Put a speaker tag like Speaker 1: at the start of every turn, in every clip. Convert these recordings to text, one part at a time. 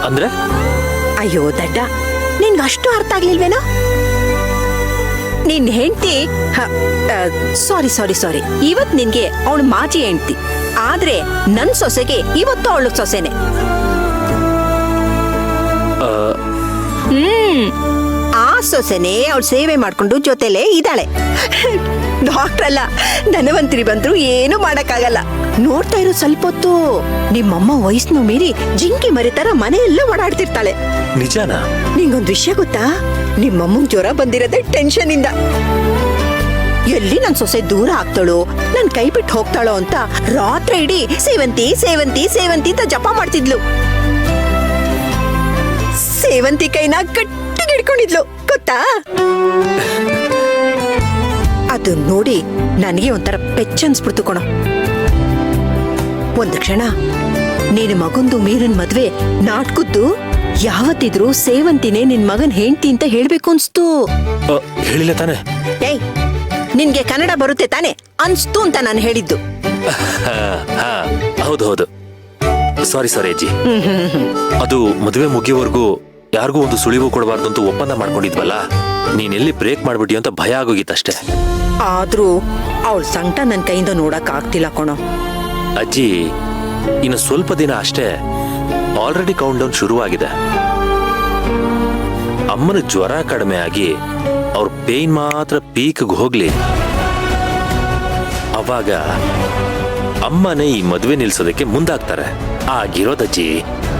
Speaker 1: ಅಂದ್ರೆ?
Speaker 2: ಅಯ್ಯೋ ದಡ್ಡ, ನಿನ್ಗೆ ಅಷ್ಟು ಅರ್ಥ ಆಗ್ಲಿಲ್ವೇನೋ? ನಿನ್ ಹೆಂಡತಿ ಸಾರಿ ಸಾರಿ ಸಾರಿ ಇವತ್ ನಿನ್ಗೆ ಅವಳು ಮಾಜಿ ಹೆಂಡತಿ, ಆದ್ರೆ ನನ್ ಸೊಸೆಗೆ ಇವತ್ತು ಅವಳು ಸೊಸೆನೆ. ಆ ಸೊಸೆನೆ ಅವಳು ಸೇವೆ ಮಾಡ್ಕೊಂಡು ಜೊತೆಲೇ ಇದ್ದಾಳೆ. ಡಾಕ್ಟರ್ ಅಲ್ಲ, ಧನವಂತರಿ ಬಂದ್ರು ಏನು ಮಾಡಕ್ಕಾಗಲ್ಲ. ನೋಡ್ತಾ ಇರೋ ಸ್ವಲ್ಪ ಹೊತ್ತು ನಿಮ್ಮಮ್ಮ ವಯಸ್ಸನ್ನು ಮೀರಿ ಜಿಂಕಿ ಮರಿತರ ಮನೆಯೆಲ್ಲ ಓಡಾಡ್ತಿರ್ತಾಳೆ.
Speaker 1: ನಿಜಾನಾ?
Speaker 2: ನಿಂಗೊಂದ್ ವಿಷಯ ಗೊತ್ತಾ? ನಿಮ್ಮಮ್ಮಂಗ್ ಜ್ವರ ಬಂದಿರೋದೇ ಟೆನ್ಷನ್ ಇಂದ. ಎಲ್ಲಿ ನನ್ ಸೊಸೆ ದೂರ ಆಗ್ತಾಳೋ, ನನ್ ಕೈ ಬಿಟ್ಟು ಹೋಗ್ತಾಳೋ ಅಂತ ರಾತ್ರಿ ಇಡೀ ಸೇವಂತಿ ಸೇವಂತಿ ಸೇವಂತಿ ಅಂತ ಜಪ ಮಾಡ್ತಿದ್ಲು. ಸೇವಂತಿ ಕೈನ ಗಟ್ಟಿಗೆ ಹಿಡ್ಕೊಂಡಿದ್ಲು ಗೊತ್ತಾ? ಅದು ನೋಡಿ ನನಗೆ ಒಂಥರ ಪೆಚ್ಚನ್ಸ್ಬಿಡ್ತು ಕಣೋ. ಒಂದು ಕ್ಷಣ ನಿನ್ ಮಗಂದು ಮೀರನ್ ಮದ್ವೆ ನಾಟ್ಕದ್ದು ಯಾವತ್ತಿದ್ರು ಸೇವಂತಿನೇ ನಿನ್ ಮಗನ್ ಹೆಂಡ್ತಿ ಅಂತ ಹೇಳ್ಬೇಕು ಅನ್ಸ್ತು.
Speaker 1: ಹೇಳಿಲ್ಲ ತಾನೆ?
Speaker 2: ಏಯ್, ನಿನ್ಗೆ ಕನ್ನಡ ಬರುತ್ತೆ ತಾನೆ? ಅನ್ಸ್ತು ಅಂತ ನಾನು ಹೇಳಿದ್ದು.
Speaker 1: ಹೌದು ಸಾರಿ ಸಾರಿ ಅಜ್ಜಿ. ಅದು ಮದುವೆ ಮುಗಿಯೋವರೆಗೂ ಯಾರಿಗೂ ಒಂದು ಸುಳಿವು ಕೊಡಬಾರ್ದು ಅಂತ ಒಪ್ಪಂದ ಮಾಡ್ಕೊಂಡಿದ್ವಲ್ಲ, ನೀನೆಲ್ಲಿ ಬ್ರೇಕ್ ಮಾಡ್ಬಿಟ್ಟಿ ಅಂತ ಭಯ ಆಗೋಗಿತ್ತಷ್ಟೇ.
Speaker 2: ಆದ್ರೂ ಅವಳ ಸಂಕಟ ನನ್ ಕೈಯಿಂದ ನೋಡಕ್ ಆಗ್ತಿಲ್ಲ ಕಣೋ.
Speaker 1: ಅಜ್ಜಿ, ಇನ್ನು ಸ್ವಲ್ಪ ದಿನ ಅಷ್ಟೇ, ಆಲ್ರೆಡಿ ಕೌಂಟ್ ಡೌನ್ ಶುರುವಾಗಿದೆ. ಅಮ್ಮನ ಜ್ವರ ಕಡಿಮೆ ಆಗಿ ಅವ್ರ ಪೇನ್ ಮಾತ್ರ ಪೀಕ್ಗೆ ಹೋಗ್ಲಿ, ಅವಾಗ ಅಮ್ಮನೇ ಈ ಮದುವೆ ನಿಲ್ಸೋದಕ್ಕೆ ಮುಂದಾಗ್ತಾರೆ. ಆಗಿರೋದಜ್ಜಿ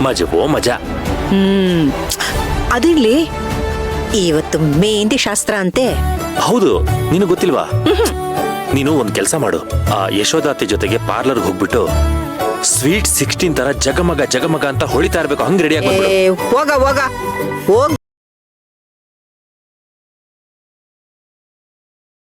Speaker 1: ಮಜವೋ ಮಜಾ.
Speaker 2: ಅದಿರ್ಲಿ, ಇವತ್ತು ಮೆಹಂದಿ ಶಾಸ್ತ್ರ ಅಂತೆ.
Speaker 1: ಹೌದು, ನಿನಗೆ ಗೊತ್ತಿಲ್ವಾ? ನೀನು ಒಂದ್ ಕೆಲಸ ಮಾಡು, ಆ ಯಶೋದಾತಿ ಜೊತೆಗೆ ಪಾರ್ಲರ್ಗೆ ಹೋಗ್ಬಿಟ್ಟು ಸ್ವೀಟ್ 16 ತರ ಜಗಮಗ ಜಗಮಗ ಅಂತ ಹೊಳಿತಾ ಇರ್ಬೇಕು, ಹಂಗ್ ರೆಡಿ ಆಗ್ಬಿಡು.
Speaker 2: ಹೋಗ ಹೋಗ ಹೋಗ್